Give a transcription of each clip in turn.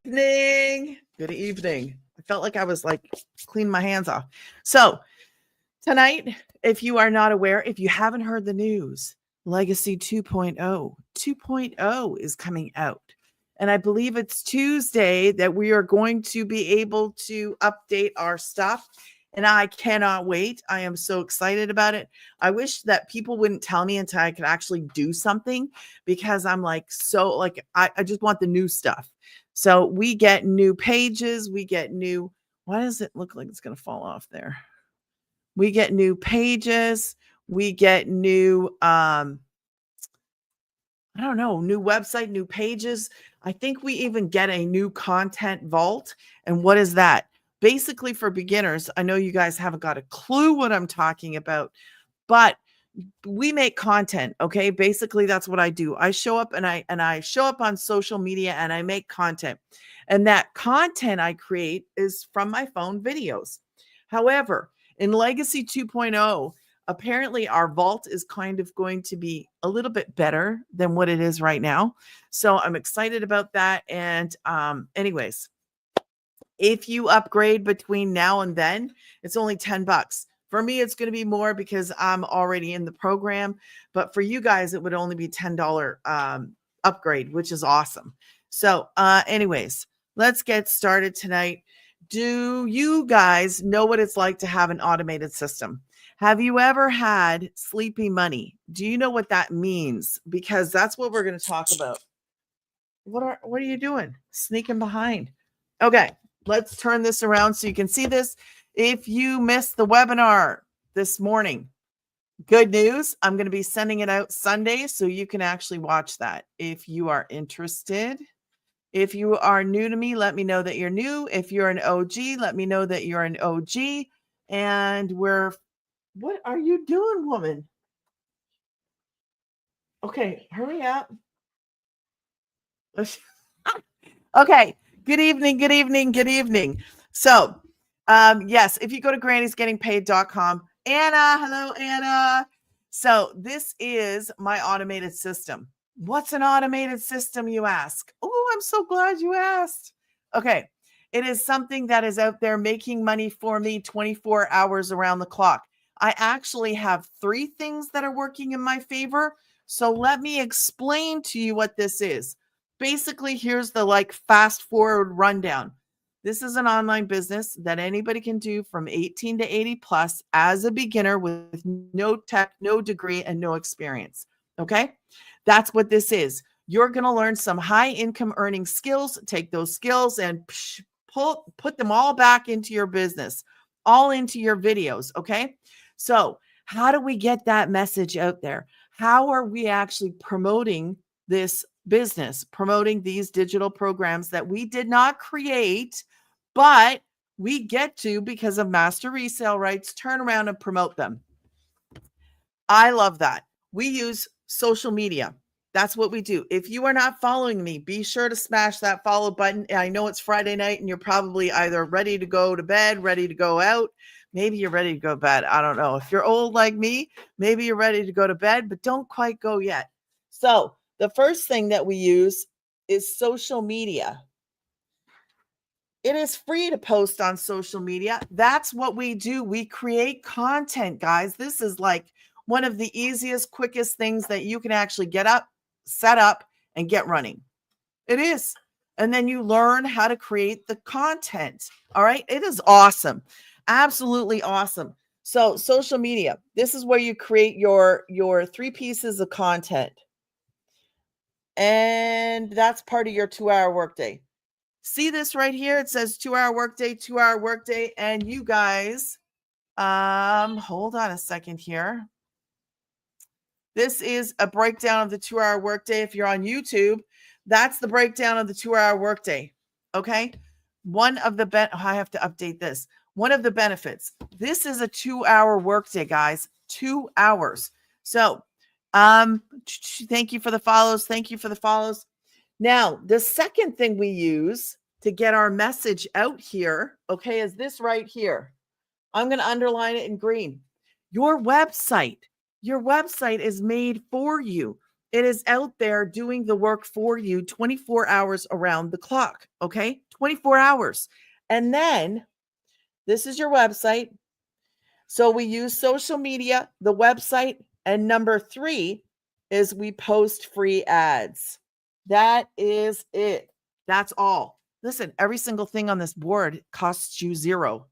evening. Good evening. I felt like I was like cleaning my hands off. So tonight, if you are not aware, if you haven't heard the news, Legacy 2.0 is coming out. And I believe it's Tuesday that we are going to be able to update our stuff. And I cannot wait. I am so excited about it. I wish that people wouldn't tell me until I could actually do something because I'm like, so like, I just want the new stuff. So we get new pages. We get new, why does it look like it's going to fall off there? We get new pages. We get new, I don't know, new website, new pages. I think we even get a new content vault. And what is that? Basically, for beginners, I know you guys haven't got a clue what I'm talking about, but we make content. Okay. Basically, that's what I do. I show up and I show up on social media and I make content. And that content I create is from my phone videos. However, in Legacy 2.0, apparently our vault is kind of going to be a little bit better than what it is right now. So I'm excited about that. And anyways, if you upgrade between now and then, it's only $10. For me, it's going to be more because I'm already in the program. But for you guys, it would only be $10 upgrade, which is awesome. So anyways, let's get started tonight. Do you guys know what it's like to have an automated system? Have you ever had sleepy money? Do you know what that means? Because that's what we're going to talk about. What are you doing? Sneaking behind. Okay, let's turn this around so you can see this. If you missed the webinar this morning, good news. I'm going to be sending it out Sunday so you can actually watch that if you are interested. If you are new to me, let me know that you're new. If you're an OG, let me know that you're an OG. And what are you doing, woman? Okay, hurry up. Okay, good evening, good evening, good evening. So, yes, if you go to grannysgettingpaid.com, Anna, hello, Anna. So this is my automated system. What's an automated system, you ask? Oh, I'm so glad you asked. Okay. It is something that is out there making money for me 24 hours around the clock. I actually have 3 things that are working in my favor. So let me explain to you what this is. Basically, here's the like fast forward rundown. This is an online business that anybody can do from 18 to 80 plus as a beginner with no tech, no degree, and no experience. Okay. That's what this is. You're going to learn some high income earning skills, take those skills and put them all back into your business, all into your videos. Okay. So how do we get that message out there? How are we actually promoting this business, promoting these digital programs that we did not create, but we get to because of master resale rights, turn around and promote them? I love that. We use social media. That's what we do. If you are not following me, be sure to smash that follow button. I know it's Friday night and you're probably either ready to go to bed, ready to go out. Maybe you're ready to go to bed. I don't know. If you're old like me, maybe you're ready to go to bed, but don't quite go yet. So the first thing that we use is social media. It is free to post on social media. That's what we do. We create content, guys. This is like one of the easiest, quickest things that you can actually get up, set up, and get running. It is. And then you learn how to create the content. All right. It is awesome. Absolutely awesome. So social media, this is where you create your 3 pieces of content. And that's part of your 2-hour workday. See this right here? It says 2-hour workday, 2-hour workday. And you guys, hold on a second here. This is a breakdown of the 2-hour workday. If you're on YouTube, that's the breakdown of the 2-hour workday. Okay. I have to update this. One of the benefits, this is a 2-hour workday, guys, 2 hours. So, thank you for the follows. Thank you for the follows. Now, the second thing we use to get our message out here, okay, is this right here. I'm going to underline it in green. Your website is made for you. It is out there doing the work for you 24 hours around the clock. Okay. 24 hours. And then this is your website. So we use social media, the website, and number 3 is we post free ads. That is it. That's all. Listen, every single thing on this board costs you 0.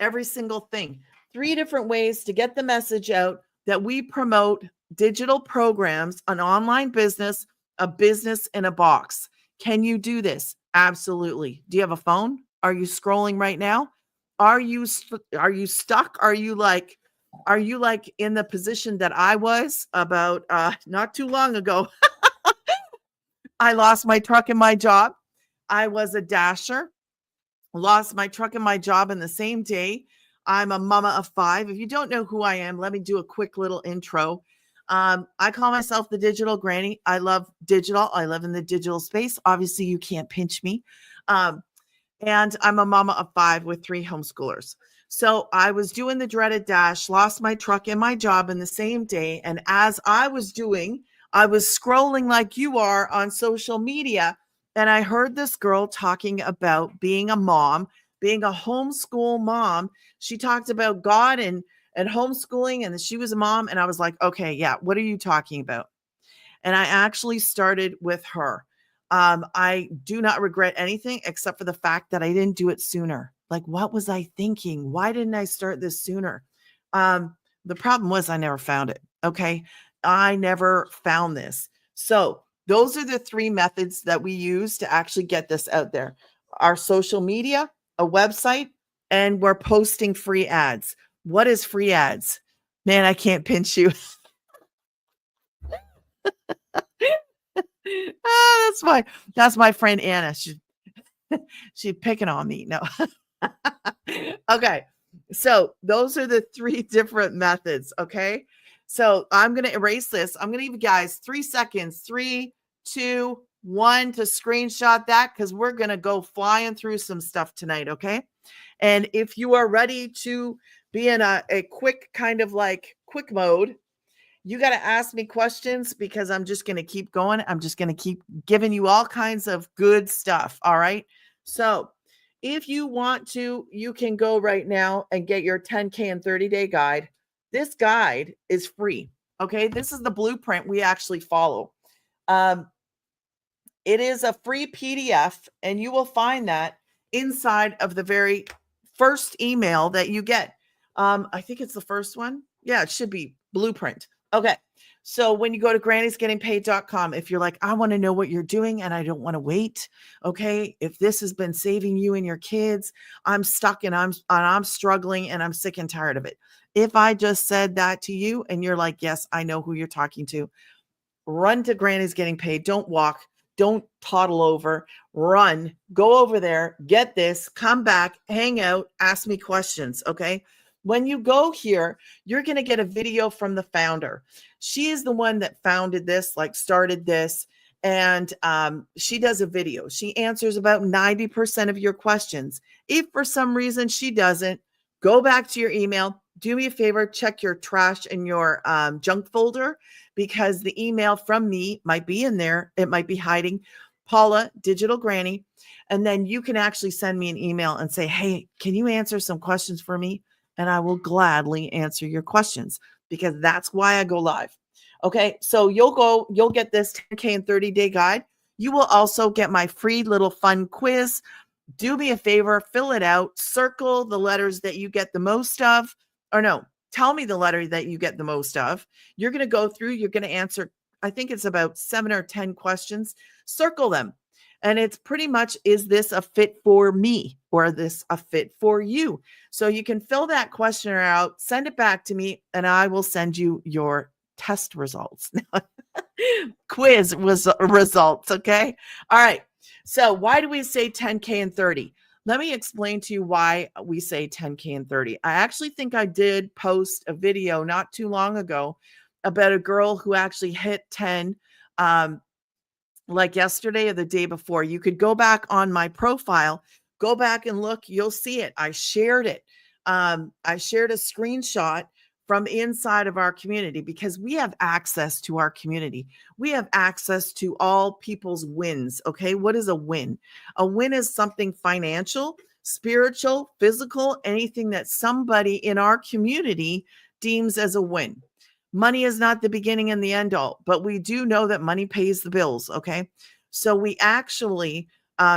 Every single thing. 3 different ways to get the message out that we promote digital programs, an online business, a business in a box. Can you do this? Absolutely. Do you have a phone? Are you scrolling right now? Are you stuck? Are you like in the position that I was about not too long ago? I lost my truck and my job. I was a dasher, lost my truck and my job in the same day. I'm a mama of 5. If you don't know who I am, let me do a quick little intro. I call myself the digital granny. I love digital. I live in the digital space. Obviously, you can't pinch me. And I'm a mama of 5 with 3 homeschoolers. So I was doing the dreaded dash, lost my truck and my job in the same day. And as I was scrolling like you are on social media. And I heard this girl talking about being a mom, being a homeschool mom. She talked about God and homeschooling, and she was a mom. And I was like, okay, yeah, what are you talking about? And I actually started with her. I do not regret anything except for the fact that I didn't do it sooner. Like, what was I thinking? Why didn't I start this sooner? The problem was I never found it. Okay. I never found this. So those are the 3 methods that we use to actually get this out there. Our social media, a website, and we're posting free ads. What is free ads? Man, I can't pinch you. That's my friend Anna. She's picking on me. No. Okay. So those are the 3 different methods. Okay. So I'm going to erase this. I'm going to give you guys 3 seconds, 3, 2, 1 to screenshot that, because we're going to go flying through some stuff tonight. Okay. And if you are ready to be in a quick kind of like quick mode, you got to ask me questions, because I'm just going to keep going. I'm just going to keep giving you all kinds of good stuff. All right. So if you want to, you can go right now and get your 10K in 30-day guide. This guide is free. Okay. This is the blueprint we actually follow. It is a free PDF, and you will find that inside of the very first email that you get. I think it's the first one. Yeah, it should be blueprint. Okay. So when you go to grannysgettingpaid.com, if you're like, I want to know what you're doing and I don't want to wait. Okay. If this has been saving you and your kids, I'm stuck and I'm struggling and I'm sick and tired of it. If I just said that to you and you're like, yes, I know who you're talking to, run to Granny's Getting Paid. Don't walk. Don't toddle over. Run. Go over there. Get this. Come back. Hang out. Ask me questions. Okay. When you go here, you're going to get a video from the founder. She is the one that founded this, like started this. And she does a video. She answers about 90% of your questions. If for some reason she doesn't, go back to your email. Do me a favor, check your trash and your junk folder, because the email from me might be in there. It might be hiding. Paula, Digital Granny. And then you can actually send me an email and say, hey, can you answer some questions for me? And I will gladly answer your questions, because that's why I go live. Okay. So you'll get this 10K and 30-day guide. You will also get my free little fun quiz. Do me a favor, fill it out, circle the letters that you get the most of, or no, tell me the letter that you get the most of. You're going to go through, you're going to answer, I think it's about 7 or 10 questions, circle them. And it's pretty much, is this a fit for me, or is this a fit for you? So you can fill that questionnaire out, send it back to me, and I will send you your test results. Quiz results. Okay. All right. So why do we say 10K and 30? Let me explain to you why we say 10K and 30. I actually think I did post a video not too long ago about a girl who actually hit 10, like yesterday or the day before. You could go back on my profile, go back and look, you'll see it. I shared it. I shared a screenshot from inside of our community because we have access to our community. We have access to all people's wins. Okay. What is a win? A win is something financial, spiritual, physical, anything that somebody in our community deems as a win. Money is not the beginning and the end all, but we do know that money pays the bills. Okay. So we actually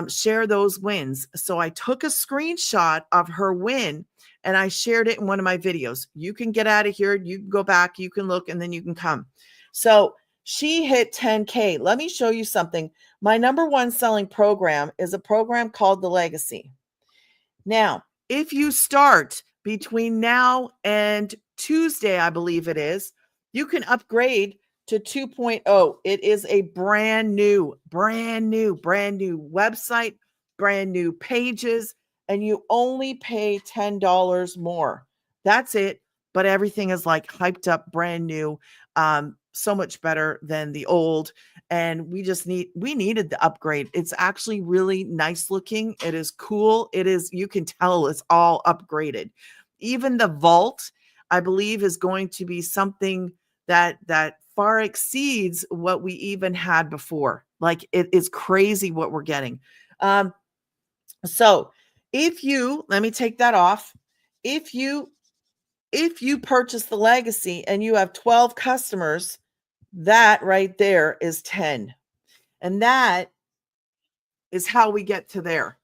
share those wins. So I took a screenshot of her win and I shared it in one of my videos. You can get out of here. You can go back, you can look, and then you can come. So she hit 10K. Let me show you something. My number one selling program is a program called The Legacy. Now, if you start between now and Tuesday, I believe it is, you can upgrade to 2.0. It is a brand new website, brand new pages, and you only pay $10 more. That's it. But everything is like hyped up, brand new, so much better than the old. And we needed the upgrade. It's actually really nice looking. It is cool. It is, you can tell it's all upgraded. Even the vault, I believe, is going to be something that far exceeds what we even had before. Like, it is crazy what we're getting. So if you, let me take that off. If you purchase the Legacy and you have 12 customers, that right there is 10. And that is how we get to there,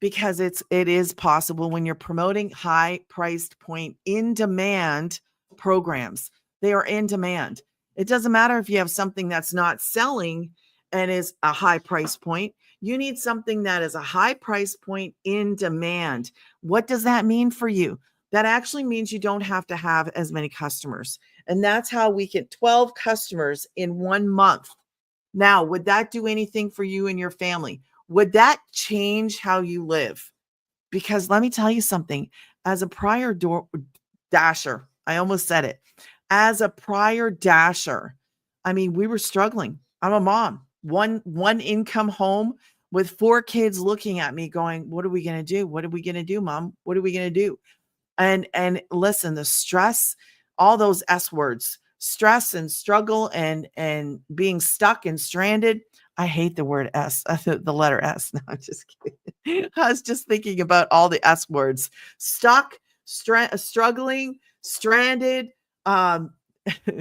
because it is possible when you're promoting high priced point in demand programs. They are in demand. It doesn't matter if you have something that's not selling and is a high price point. You need something that is a high price point in demand. What does that mean for you? That actually means you don't have to have as many customers. And that's how we get 12 customers in 1 month. Now, would that do anything for you and your family? Would that change how you live? Because let me tell you something, as a prior dasher, I almost said it. As a prior dasher, I mean, we were struggling. I'm a mom, one income home with 4 kids looking at me going, what are we going to do? What are we going to do, Mom? What are we going to do? And listen, the stress, all those S words, stress and struggle and being stuck and stranded. I hate the word S, the letter S. No, I'm just kidding. I was just thinking about all the S words: stuck, struggling, stranded,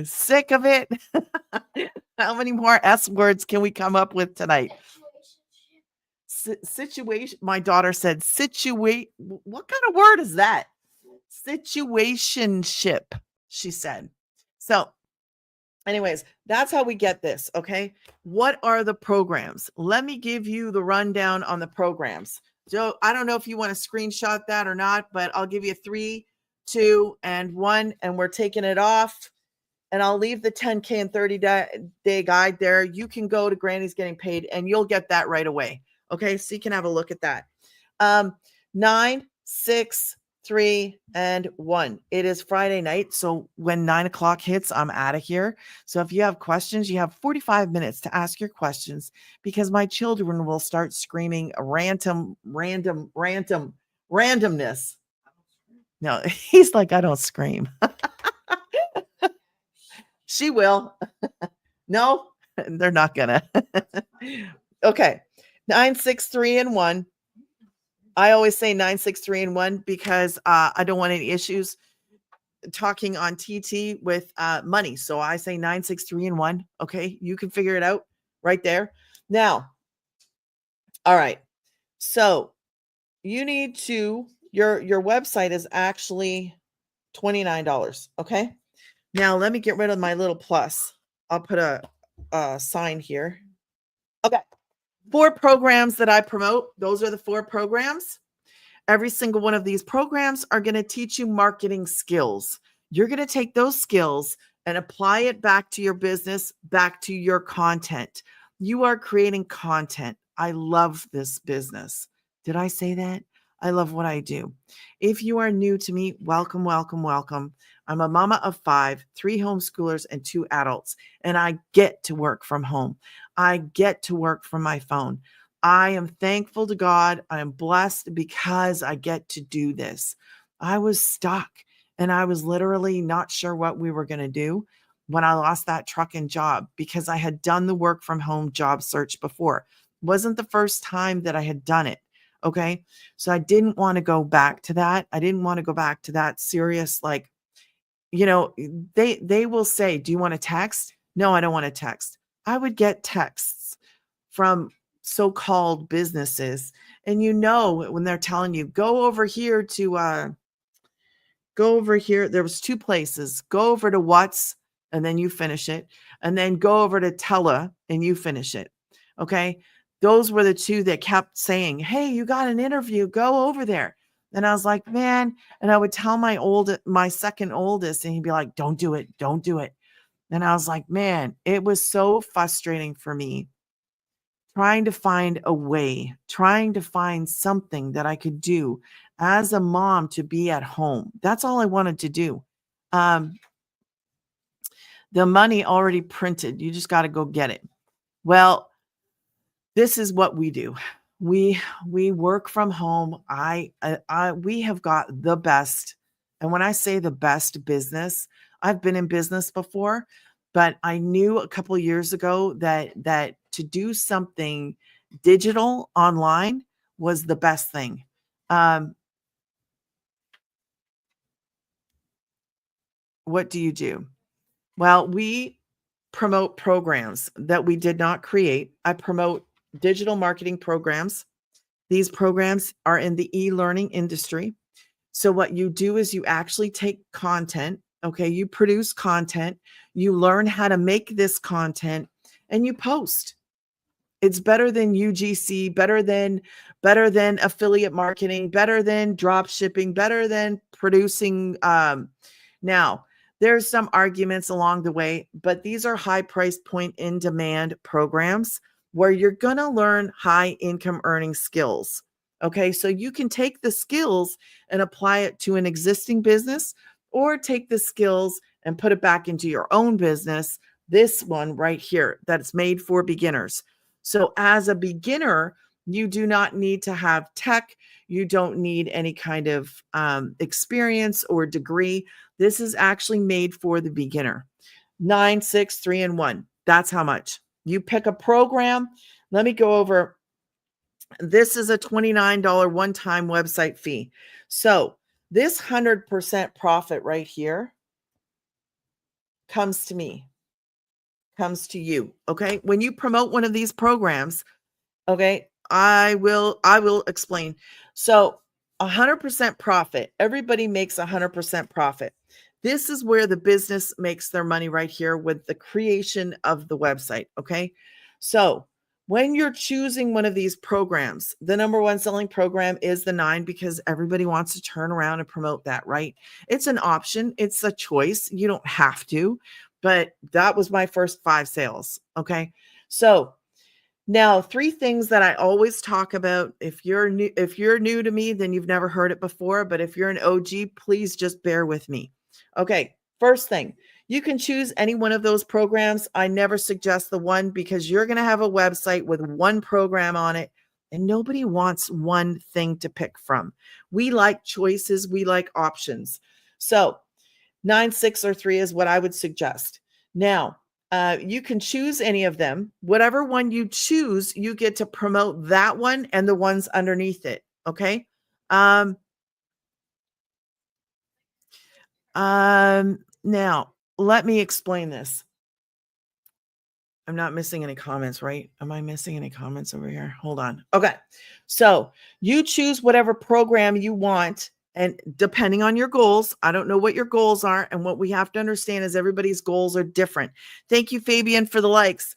sick of it. How many more S words can we come up with tonight? Situation. My daughter said situate. What kind of word is that? Situationship, she said. So anyways, that's how we get this. Okay. What are the programs? Let me give you the rundown on the programs. So I don't know if you want to screenshot that or not, but I'll give you 3, 2, and 1, and we're taking it off. And I'll leave the 10K and 30-day guide there. You can go to Granny's Getting Paid and you'll get that right away. Okay. So you can have a look at that. 9, 6, 3, and 1. It is Friday night. So when 9 o'clock hits, I'm out of here. So if you have questions, you have 45 minutes to ask your questions, because my children will start screaming randomness. No, he's like, I don't scream. She will. No, they're not gonna. Okay. 9, 6, 3, and 1. I always say 9, 6, 3, and 1 because I don't want any issues talking on TT with money. So I say 9, 6, 3, and 1. Okay. You can figure it out right there. Now, all right. So you need to, your website is actually $29. Okay. Now let me get rid of my little plus. I'll put a sign here. Okay. 4 programs that I promote. Those are the 4 programs. Every single one of these programs are going to teach you marketing skills. You're going to take those skills and apply it back to your business, back to your content. You are creating content. I love this business. Did I say that? I love what I do. If you are new to me, welcome, welcome, welcome. I'm a mama of 5, 3 homeschoolers and 2 adults, and I get to work from home. I get to work from my phone. I am thankful to God. I am blessed because I get to do this. I was stuck And I was literally not sure what we were going to do when I lost that trucking job, because I had done the work from home job search before. It wasn't the first time that I had done it. Okay. So I didn't want to go back to that. I didn't want to go back to that serious, like, they will say, "Do you want to text?" No, I don't want to text. I would get texts from so-called businesses, and when they're telling you, go over here. There was two places. Go over to What's, and then you finish it. And then go over to Tella and you finish it. Okay. Those were the two that kept saying, "Hey, you got an interview. Go over there." And I was like, man. And I would tell my second oldest, and he'd be like, "Don't do it. Don't do it." And I was like, man, it was so frustrating for me trying to find a way, trying to find something that I could do as a mom to be at home. That's all I wanted to do. Um, the money already printed. You just got to go get it. Well, this is what we do. We work from home. We have got the best. And when I say the best business, I've been in business before, but I knew a couple of years ago that to do something digital online was the best thing. What do you do? Well, we promote programs that we did not create. I promote digital marketing programs. These programs are in the e-learning industry. So what you do is you actually take content, okay? You produce content, you learn how to make this content, and you post. It's better than UGC, better than affiliate marketing, better than drop shipping, better than producing. Now, there's some arguments along the way, but these are high price point in demand programs where you're going to learn high income earning skills. Okay, so you can take the skills and apply it to an existing business, or take the skills and put it back into your own business. This one right here, that's made for beginners. So as a beginner, you do not need to have tech. You don't need any kind of experience or degree. This is actually made for the beginner. 9, 6, 3, and 1. That's how much. You pick a program. Let me go over. This is a $29 one-time website fee. So this 100% profit right here comes to me, comes to you. Okay. When you promote one of these programs, okay, I will explain. So 100% profit. Everybody makes 100% profit. This is where the business makes their money right here with the creation of the website. Okay. So when you're choosing one of these programs, the number one selling program is the 9, because everybody wants to turn around and promote that, right? It's an option. It's a choice. You don't have to, but that was my first 5 sales. Okay. So now, 3 things that I always talk about. If you're new to me, then you've never heard it before, but if you're an OG, please just bear with me. Okay, first thing, you can choose any one of those programs. I never suggest the one, because you're going to have a website with one program on it, and nobody wants one thing to pick from. We like choices, we like options. So, 9, 6, or 3 is what I would suggest. Now, you can choose any of them. Whatever one you choose, you get to promote that one and the ones underneath it. Okay. Um, now, let me explain this. I'm not missing any comments, right? Am I missing any comments over here? Hold on. Okay. So you choose whatever program you want. And depending on your goals, I don't know what your goals are. And what we have to understand is everybody's goals are different. Thank you, Fabian, for the likes.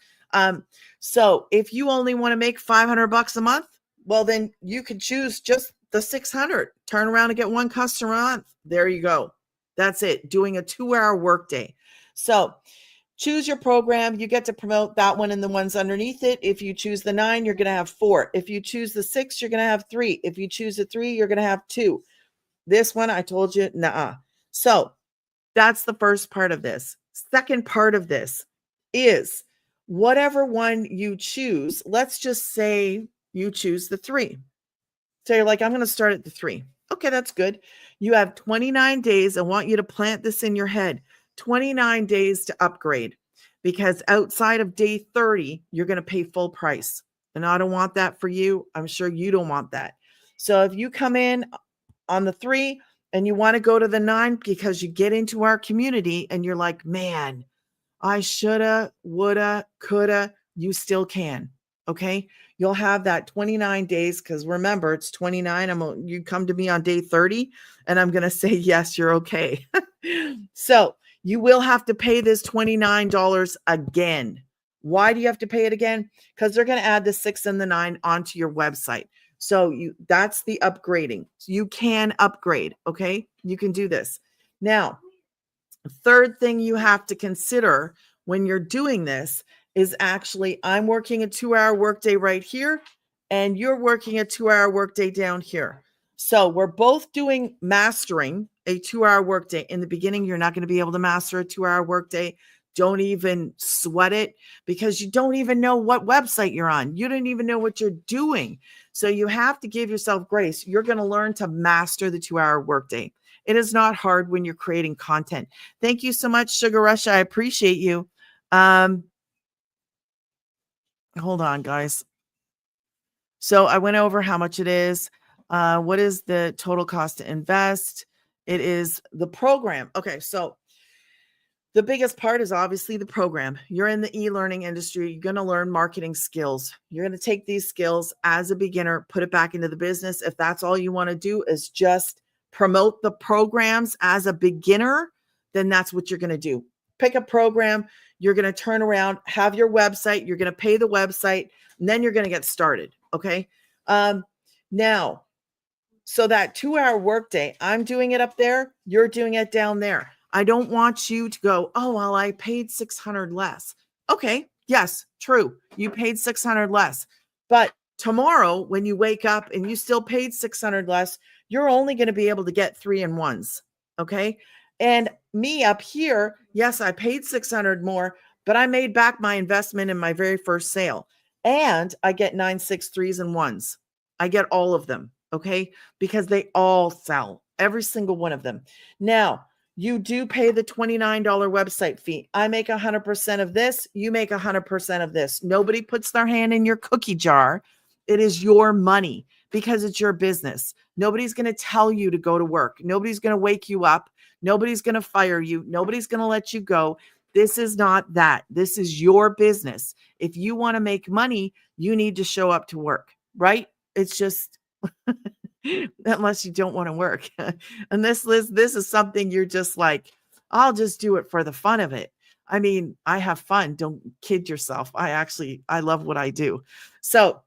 So if you only want to make $500 a month, well, then you could choose just the 600, turn around and get one customer a month. There you go. That's it. Doing a 2-hour workday. So choose your program. You get to promote that one and the ones underneath it. If you choose the 9, you're going to have 4. If you choose the 6, you're going to have 3. If you choose the 3, you're going to have 2. This one, I told you, nah. So that's the first part of this. Second part of this is whatever one you choose. Let's just say you choose the 3. So you're like, I'm going to start at the 3. Okay, that's good. You have 29 days. I want you to plant this in your head. 29 days to upgrade, because outside of day 30, you're going to pay full price. And I don't want that for you. I'm sure you don't want that. So if you come in on the 3 and you want to go to the 9 because you get into our community and you're like, man, I shoulda, woulda, coulda, you still can. Okay. You'll have that 29 days, because remember, it's 29. You come to me on day 30 and I'm going to say, yes, you're okay. So you will have to pay this $29 again. Why do you have to pay it again? Because they're going to add the 6 and the 9 onto your website. So that's the upgrading. So you can upgrade. Okay. You can do this. Now, third thing you have to consider when you're doing this is actually, I'm working a 2-hour workday right here, and you're working a 2-hour workday down here. So we're both doing mastering a 2-hour workday. In the beginning, you're not going to be able to master a 2-hour workday. Don't even sweat it, because you don't even know what website you're on. You don't even know what you're doing. So you have to give yourself grace. You're going to learn to master the 2-hour workday. It is not hard when you're creating content. Thank you so much, Sugar Rush. I appreciate you. Hold on, guys. So I went over how much it is. What is the total cost to invest? It is the program. Okay, so the biggest part is obviously the program. You're in the e-learning industry. You're going to learn marketing skills. You're going to take these skills as a beginner, put it back into the business. If that's all you want to do is just promote the programs as a beginner, then that's what you're going to do. Pick a program. You're going to turn around, have your website. You're going to pay the website, and then you're going to get started. Okay. Now, so that 2-hour workday, I'm doing it up there. You're doing it down there. I don't want you to go, oh, well, I paid $600 less. Okay. Yes, true. You paid $600 less. But tomorrow, when you wake up and you still paid $600 less, you're only going to be able to get 3-in-1s. Okay. And me up here, yes, I paid $600 more, but I made back my investment in my very first sale. And I get 9, 6, 3s-in-1s. I get all of them. Okay. Because they all sell, every single one of them. Now, you do pay the $29 website fee. I make 100% of this. You make 100% of this. Nobody puts their hand in your cookie jar. It is your money, because it's your business. Nobody's going to tell you to go to work. Nobody's going to wake you up. Nobody's going to fire you. Nobody's going to let you go. This is not that. This is your business. If you want to make money, you need to show up to work, right? It's just unless you don't want to work. And this is something you're just like, I'll just do it for the fun of it. I mean, I have fun. Don't kid yourself. I love what I do. So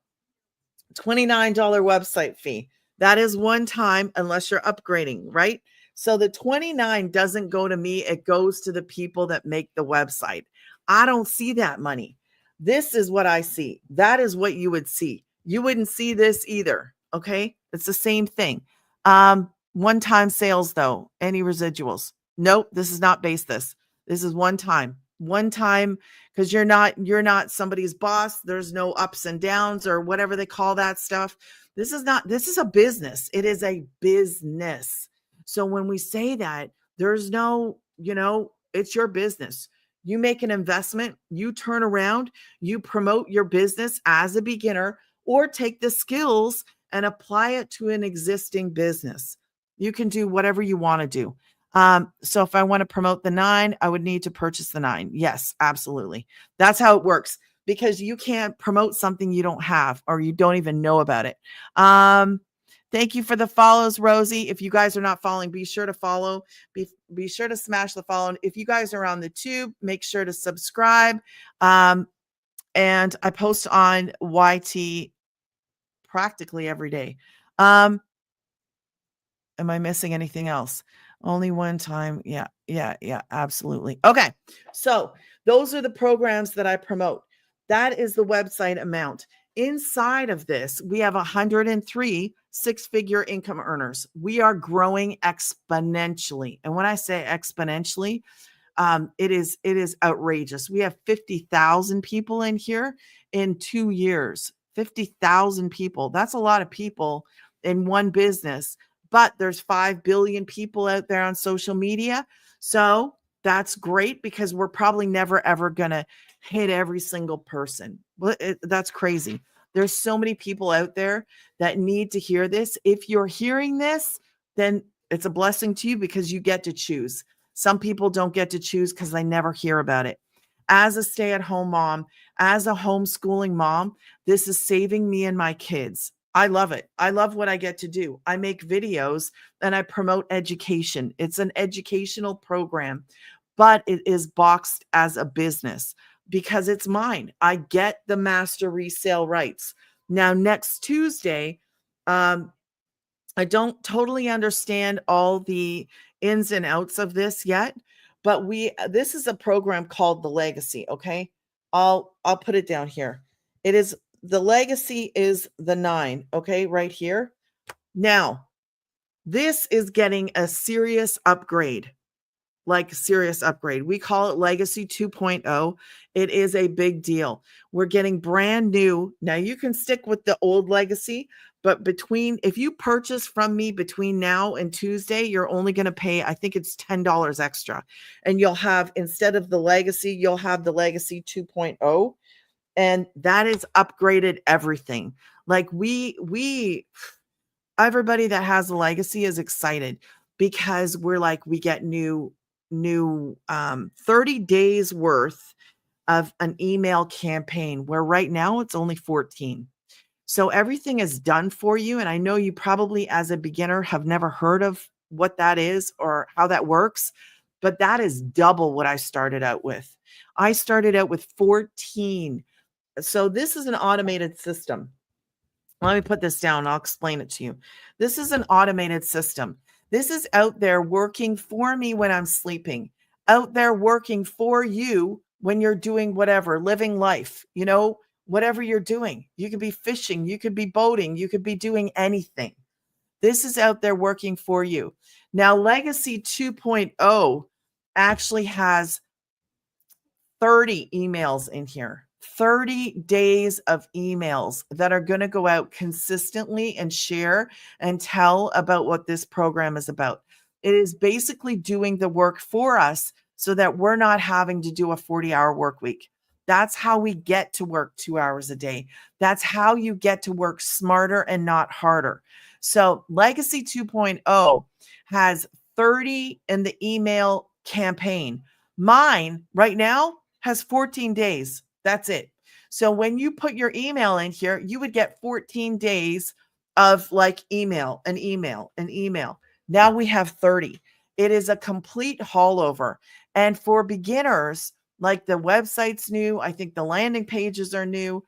$29 website fee. That is one time, unless you're upgrading, right? So the 29 doesn't go to me. It goes to the people that make the website. I don't see that money. This is what I see. That is what you would see. You wouldn't see this either. Okay. It's the same thing. One-time sales though, any residuals? Nope. This is not base this. This is one time, because you're not somebody's boss. There's no ups and downs or whatever they call that stuff. This is a business. It is a business. So when we say that, there's no, it's your business. You make an investment, you turn around, you promote your business as a beginner, or take the skills and apply it to an existing business. You can do whatever you want to do. So if I want to promote the 9, I would need to purchase the 9. Yes, absolutely. That's how it works, because you can't promote something you don't have or you don't even know about it. Thank you for the follows, Rosie. If you guys are not following, be sure to follow. Be sure to smash the follow. If you guys are on the tube, make sure to subscribe. And I post on YT practically every day. Am I missing anything else? Only one time. Yeah, absolutely. Okay. So those are the programs that I promote. That is the website amount. Inside of this, we have 103 6-figure income earners. We are growing exponentially. And when I say exponentially, it is outrageous. We have 50,000 people in here in 2 years. 50,000 people. That's a lot of people in one business. but there's 5 billion people out there on social media. So that's great because we're probably never ever going to hit every single person. That's crazy. There's so many people out there that need to hear this. If you're hearing this, then it's a blessing to you because you get to choose. Some people don't get to choose because they never hear about it. As a stay-at-home mom, as a homeschooling mom, this is saving me and my kids. I love it. I love what I get to do. I make videos and I promote education. It's an educational program, but it is boxed as a business because it's mine. I get the master resale rights. Now, next Tuesday, I don't totally understand all the ins and outs of this yet, but this is a program called The Legacy, okay? I'll put it down here. It is The Legacy is the 9, okay, right here. Now, this is getting a serious upgrade. Like serious upgrade. We call it Legacy 2.0. It is a big deal. We're getting brand new. Now you can stick with the old Legacy, but if you purchase from me between now and Tuesday, you're only going to pay, I think it's $10 extra. And you'll have, instead of the Legacy, you'll have the Legacy 2.0. And that is upgraded everything. Like everybody that has a Legacy is excited because we get new 30 days worth of an email campaign, where right now it's only 14. So everything is done for you. And I know you probably, as a beginner, have never heard of what that is or how that works, but that is double what I started out with. I started out with 14. So this is an automated system. Let me put this down. I'll explain it to you. This is an automated system. This is out there working for me when I'm sleeping, out there working for you when you're doing whatever, living life, whatever you're doing. You could be fishing, you could be boating, you could be doing anything. This is out there working for you. Now, Legacy 2.0 actually has 30 emails in here. 30 days of emails that are going to go out consistently and share and tell about what this program is about. It is basically doing the work for us so that we're not having to do a 40-hour work week. That's how we get to work 2 hours a day. That's how you get to work smarter and not harder. So Legacy 2.0 has 30 in the email campaign. Mine right now has 14 days. That's it. So when you put your email in here, you would get 14 days of email and email and email. Now we have 30. It is a complete haul over. And for beginners, like the website's new. I think the landing pages are new.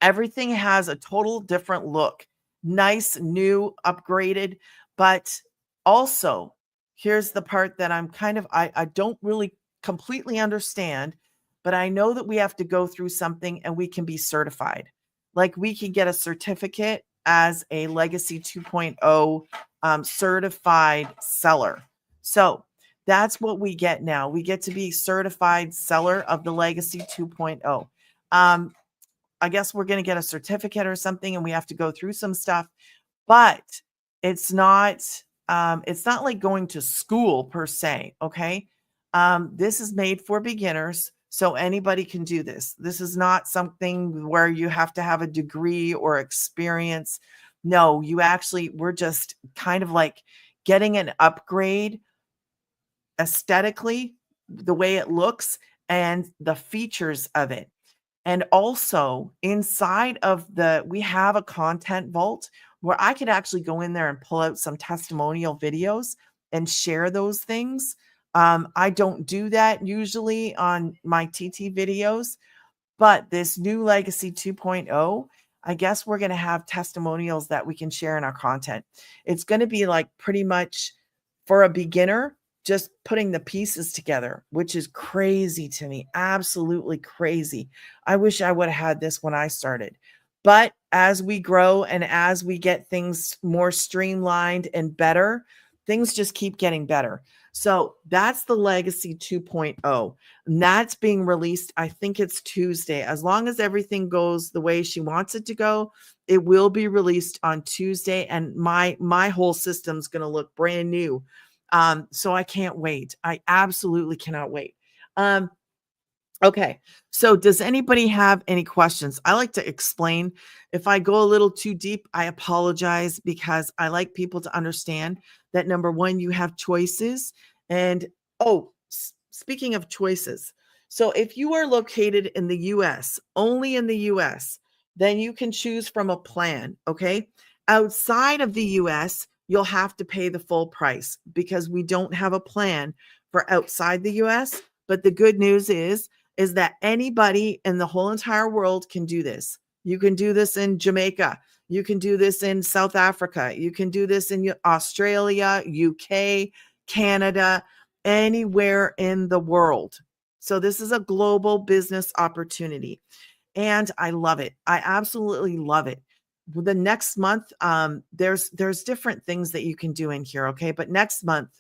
Everything has a total different look. Nice, new, upgraded. But also, here's the part that I don't really completely understand, but I know that we have to go through something and we can be certified. Like we can get a certificate as a Legacy 2.0 certified seller. So that's what we get now. We get to be certified seller of the Legacy 2.0. I guess we're going to get a certificate or something and we have to go through some stuff, but it's not like going to school per se. Okay. This is made for beginners, so anybody can do this. This is not something where you have to have a degree or experience. No, we're just kind of like getting an upgrade aesthetically, the way it looks and the features of it. And also inside of we have a content vault where I could actually go in there and pull out some testimonial videos and share those things. I don't do that usually on my TT videos, but this new Legacy 2.0, I guess we're going to have testimonials that we can share in our content. It's going to be like pretty much for a beginner, just putting the pieces together, which is crazy to me. Absolutely crazy. I wish I would have had this when I started. But as we grow and as we get things more streamlined and better, things just keep getting better. So that's the Legacy 2.0. And that's being released. I think it's Tuesday. As long as everything goes the way she wants it to go, It will be released on Tuesday, and my whole system's going to look brand new. So I can't wait. I absolutely cannot wait. Okay. So does anybody have any questions? I like to explain. If I go a little too deep, I apologize, because I like people to understand that, number one, you have choices. And speaking of choices, so if you are located in the US, only in the US, then you can choose from a plan. Okay. Outside of the US, you'll have to pay the full price, because we don't have a plan for outside the US. But the good news is that anybody in the whole entire world can do this. You can do this in Jamaica. You can do this in South Africa. You can do this in Australia, UK, Canada, anywhere in the world. So this is a global business opportunity, and I love it. I absolutely love it. The next month, there's different things that you can do in here, okay? But next month,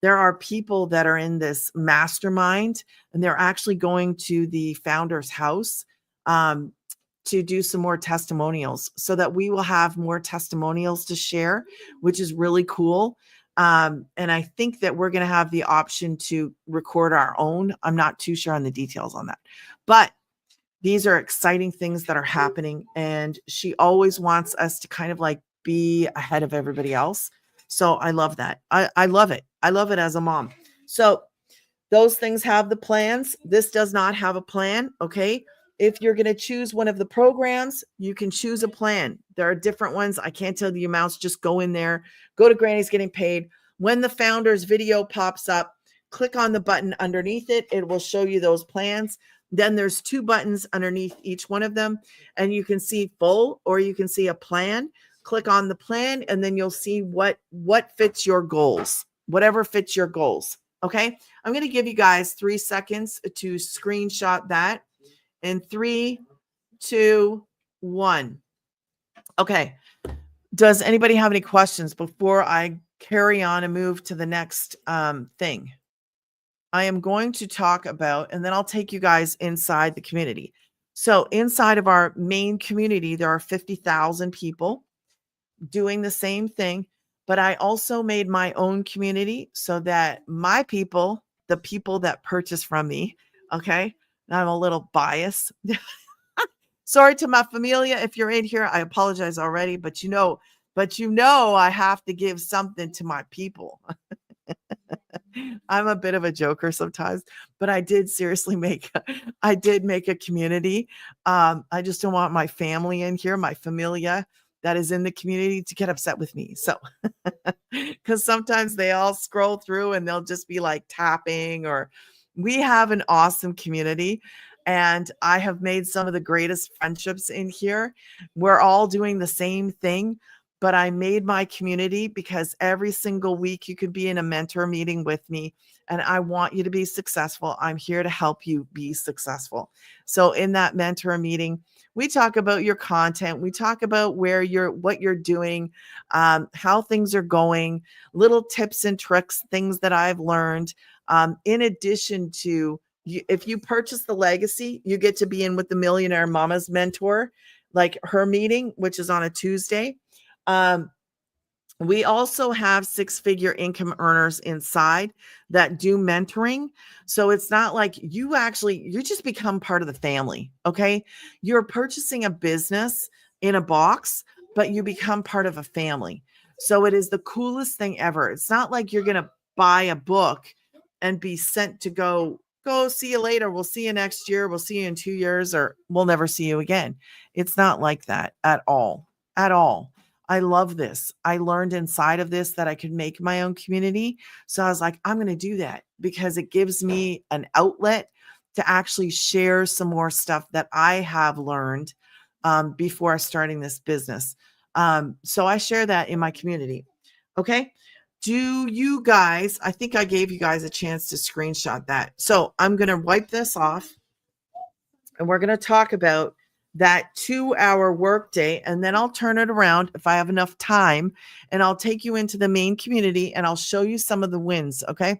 there are people that are in this mastermind, and they're actually going to the founder's house to do some more testimonials, so that we will have more testimonials to share, which is really cool. And I think that we're going to have the option to record our own. I'm not too sure on the details on that, but these are exciting things that are happening. And she always wants us to kind of like be ahead of everybody else. So I love that. I love it. I love it as a mom. So those things have the plans. This does not have a plan. Okay. If you're going to choose one of the programs, you can choose a plan. There are different ones. I can't tell the amounts. Just go in there, go to Granny's Getting Paid. When the founder's video pops up, click on the button underneath it. It will show you those plans. Then there's 2 buttons underneath each one of them, and you can see full, or you can see a plan. Click on the plan, and then you'll see what fits your goals, whatever fits your goals. Okay. I'm going to give you guys 3 seconds to screenshot that. In 3, 2, 1. Okay. Does anybody have any questions before I carry on and move to the next thing? I am going to talk about, and then I'll take you guys inside the community. So inside of our main community, there are 50,000 people doing the same thing. But I also made my own community so that my people, the people that purchase from me, okay, I'm a little biased. Sorry to my familia if you're in here. I apologize already, but you know, I have to give something to my people. I'm a bit of a joker sometimes, but I did seriously make a community. I just don't want my family in here, my familia that is in the community, to get upset with me. So, because sometimes they all scroll through and they'll just be like tapping, or we have an awesome community. And I have made some of the greatest friendships in here. We're all doing the same thing, but I made my community because every single week you could be in a mentor meeting with me, and I want you to be successful. I'm here to help you be successful. So in that mentor meeting, we talk about your content. We talk about what you're doing, how things are going, little tips and tricks, things that I've learned. In addition to, if you purchase the legacy, you get to be in with the Millionaire Mama's mentor, like her meeting, which is on a Tuesday. We also have 6-figure income earners inside that do mentoring. So it's not like you just become part of the family. Okay. You're purchasing a business in a box, but you become part of a family. So it is the coolest thing ever. It's not like you're going to buy a book and be sent to go see you later. We'll see you next year. We'll see you in 2 years, or we'll never see you again. It's not like that at all, at all. I love this. I learned inside of this that I could make my own community. So I was like, I'm going to do that because it gives me an outlet to actually share some more stuff that I have learned before starting this business. So I share that in my community. Okay. Do you guys, I think I gave you guys a chance to screenshot that. So I'm going to wipe this off, and we're going to talk about that 2-hour workday, and then I'll turn it around if I have enough time, and I'll take you into the main community and I'll show you some of the wins. Okay.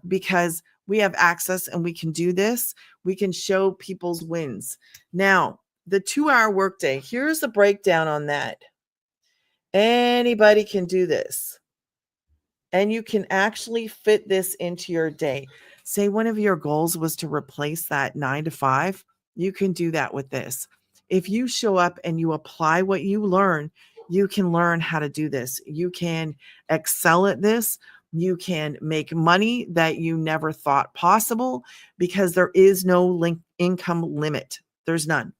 Because we have access and we can do this. We can show people's wins. Now, the 2-hour workday, here's the breakdown on that. Anybody can do this. And you can actually fit this into your day. Say one of your goals was to replace that 9 to 5. You can do that with this. If you show up and you apply what you learn, you can learn how to do this. You can excel at this. You can make money that you never thought possible because there is no income limit. There's none.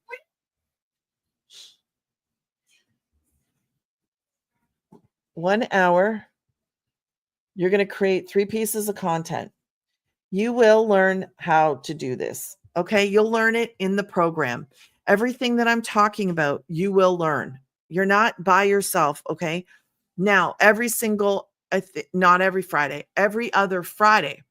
1 hour, you're going to create 3 pieces of content. You will learn how to do this. Okay. You'll learn it in the program. Everything that I'm talking about, you will learn. You're not by yourself. Okay. Now, not every Friday, every other Friday,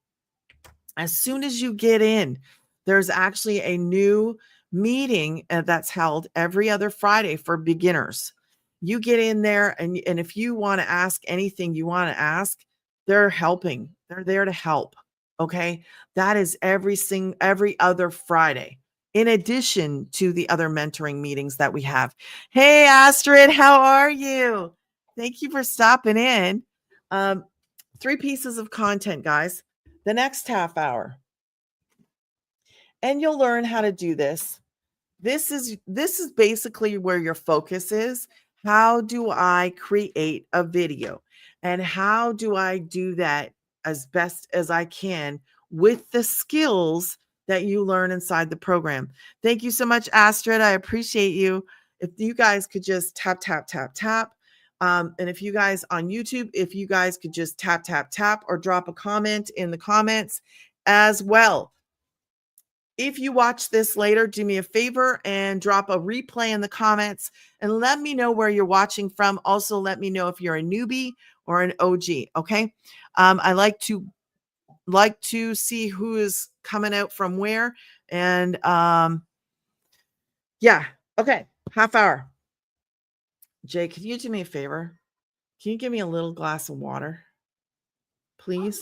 as soon as you get in, there's actually a new meeting that's held every other Friday for beginners. You get in there, and if you want to ask anything you want to ask, they're helping. They're there to help. Okay. That is every other Friday, in addition to the other mentoring meetings that we have. Hey, Astrid, how are you? Thank you for stopping in. 3 pieces of content, guys. The next half hour, and you'll learn how to do this. This is basically where your focus is. How do I create a video, and how do I do that as best as I can with the skills that you learn inside the program? Thank you so much, Astrid. I appreciate you. If you guys could just tap, tap, tap, tap. And if you guys on YouTube, if you guys could just tap, tap, tap, or drop a comment in the comments as well. If you watch this later, do me a favor and drop a replay in the comments and let me know where you're watching from. Also, let me know if you're a newbie or an OG. Okay. I like to see who is coming out from where. And yeah. Okay. Half hour. Jay, can you do me a favor? Can you give me a little glass of water, please?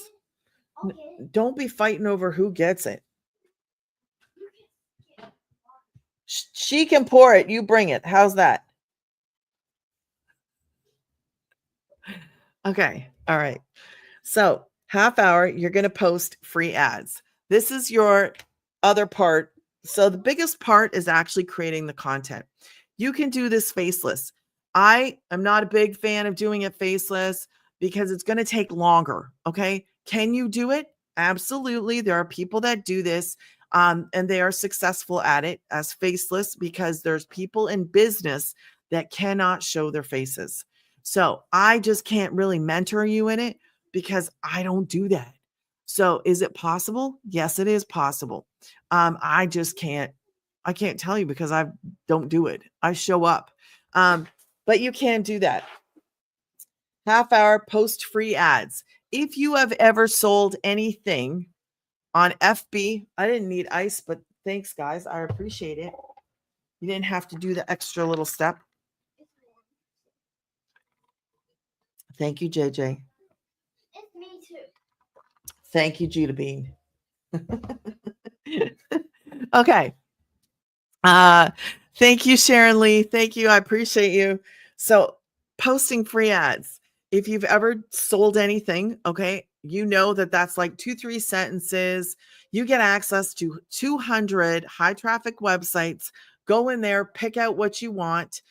Okay. Don't be fighting over who gets it. She can pour it. You bring it. How's that? Okay. All right. So half hour, you're going to post free ads. This is your other part. So the biggest part is actually creating the content. You can do this faceless. I am not a big fan of doing it faceless because it's going to take longer. Okay. Can you do it? Absolutely. There are people that do this and they are successful at it as faceless because there's people in business that cannot show their faces. So I just can't really mentor you in it because I don't do that. So is it possible? Yes, it is possible. I just I can't tell you because I don't do it. I show up. But you can do that. Half hour post free ads. If you have ever sold anything on FB, I didn't need ice, but thanks, guys. I appreciate it. You didn't have to do the extra little step. Thank you, JJ. It's me too. Thank you, Judah Bean. Okay. Thank you, Sharon Lee. Thank you. I appreciate you. So posting free ads. If you've ever sold anything, okay, you know that that's like 2-3 sentences. You get access to 200 high traffic websites. Go in there, pick out what you want,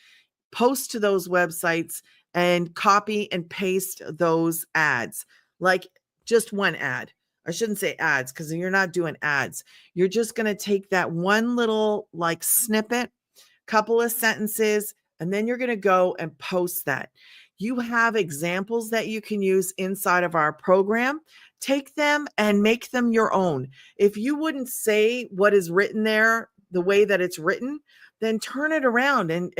post to those websites, and copy and paste those ads. Like just one ad. I shouldn't say ads because you're not doing ads. You're just going to take that one little like snippet, couple of sentences, and then you're going to go and post that. You have examples that you can use inside of our program. Take them and make them your own. If you wouldn't say what is written there the way that it's written, then turn it around and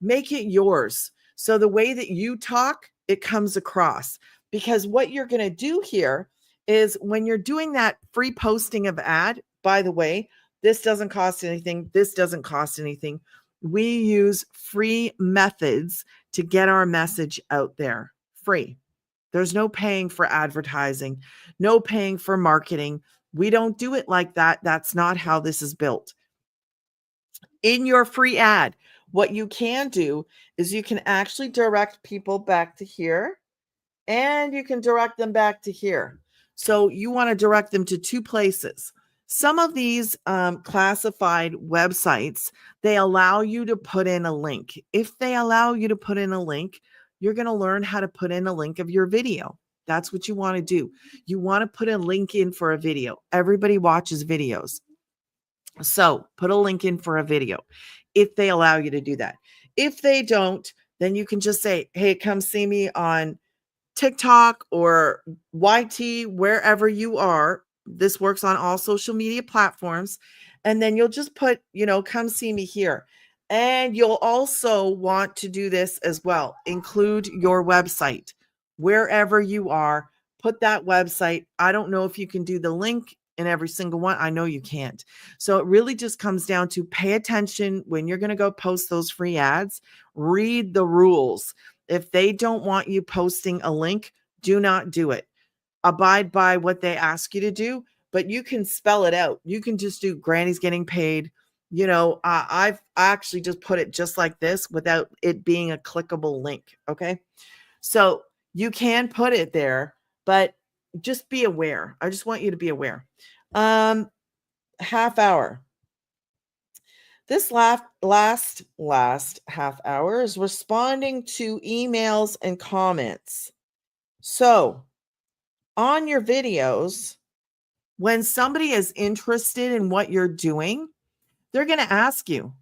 make it yours. So the way that you talk, it comes across. Because what you're going to do here is when you're doing that free posting of ad, by the way, this doesn't cost anything. This doesn't cost anything. We use free methods to get our message out there. Free. There's no paying for advertising, no paying for marketing. We don't do it like that. That's not how this is built. in your free ad, what you can do is you can actually direct people back to here, and you can direct them back to here. So you want to direct them to two places. Some of these classified websites, they allow you to put in a link. If they allow you to put in a link, you're going to learn how to put in a link of your video. That's what you want to do. You want to put a link in for a video. Everybody watches videos. So put a link in for a video if they allow you to do that. If they don't, then you can just say, hey, come see me on TikTok or YT, wherever you are. This works on all social media platforms. And then you'll just put, come see me here. And you'll also want to do this as well. Include your website wherever you are. Put that website. I don't know if you can do the link in every single one. I know you can't. So it really just comes down to pay attention when you're going to go post those free ads. Read the rules. If they don't want you posting a link, do not do it. Abide by what they ask you to do, but you can spell it out. You can just do Granny's getting paid. I've actually just put it just like this without it being a clickable link. Okay. So you can put it there, but just be aware. I just want you to be aware. Half hour. This last half hour is responding to emails and comments. So on your videos, when somebody is interested in what you're doing, they're going to ask you.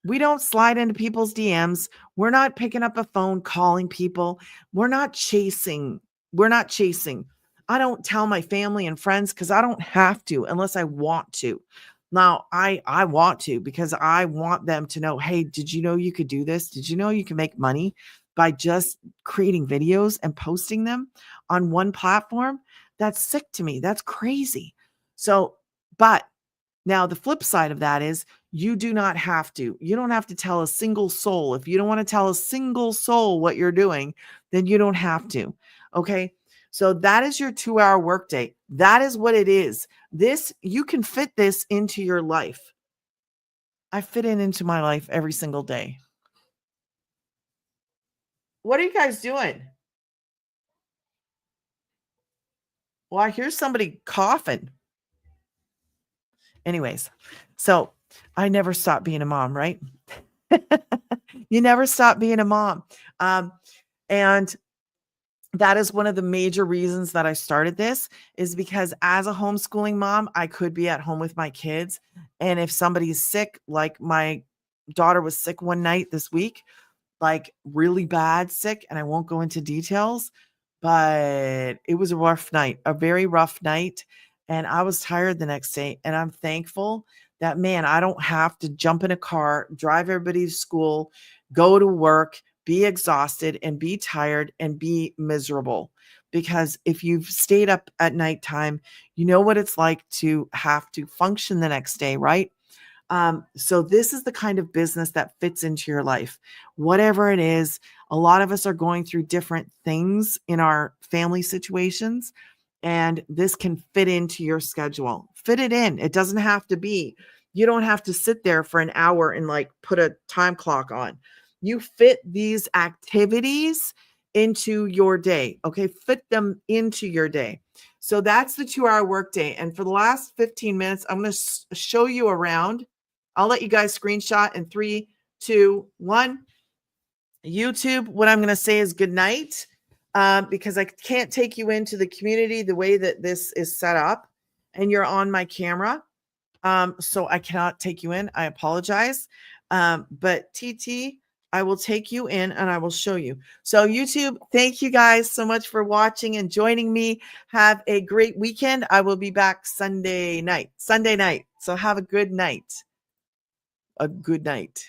We don't slide into people's DMs. We're not picking up a phone, calling people. We're not chasing. I don't tell my family and friends because I don't have to unless I want to. Now, I want to because I want them to know, hey, did you know you could do this? Did you know you can make money by just creating videos and posting them on one platform? That's sick to me. That's crazy. So, but now the flip side of that is you do not have to. You don't have to tell a single soul. If you don't want to tell a single soul what you're doing, then you don't have to. Okay. So that is your 2-hour workday. That is what it is. You can fit this into your life. I fit it into my life every single day. What are you guys doing? Well, I hear somebody coughing. Anyways, so I never stopped being a mom, right? You never stop being a mom. And that is one of the major reasons that I started this, is because as a homeschooling mom, I could be at home with my kids. And if somebody's sick, like my daughter was sick one night this week, like really bad sick, and I won't go into details, but it was a rough night, a very rough night. And I was tired the next day. And I'm thankful that, man, I don't have to jump in a car, drive everybody to school, go to work, be exhausted and be tired and be miserable. Because if you've stayed up at nighttime, you know what it's like to have to function the next day, right? So this is the kind of business that fits into your life, whatever it is. A lot of us are going through different things in our family situations, and this can fit into your schedule. Fit it in. It doesn't have to be, you don't have to sit there for an hour and like put a time clock on. You fit these activities into your day. Okay. Fit them into your day. So that's the 2-hour workday. And for the last 15 minutes, I'm going to show you around. I'll let you guys screenshot in 3, 2, 1. YouTube, what I'm going to say is good night, because I can't take you into the community the way that this is set up and you're on my camera. So I cannot take you in. I apologize. But TT, I will take you in and I will show you. So YouTube, thank you guys so much for watching and joining me. Have a great weekend. I will be back Sunday night. So have a good night. Good night.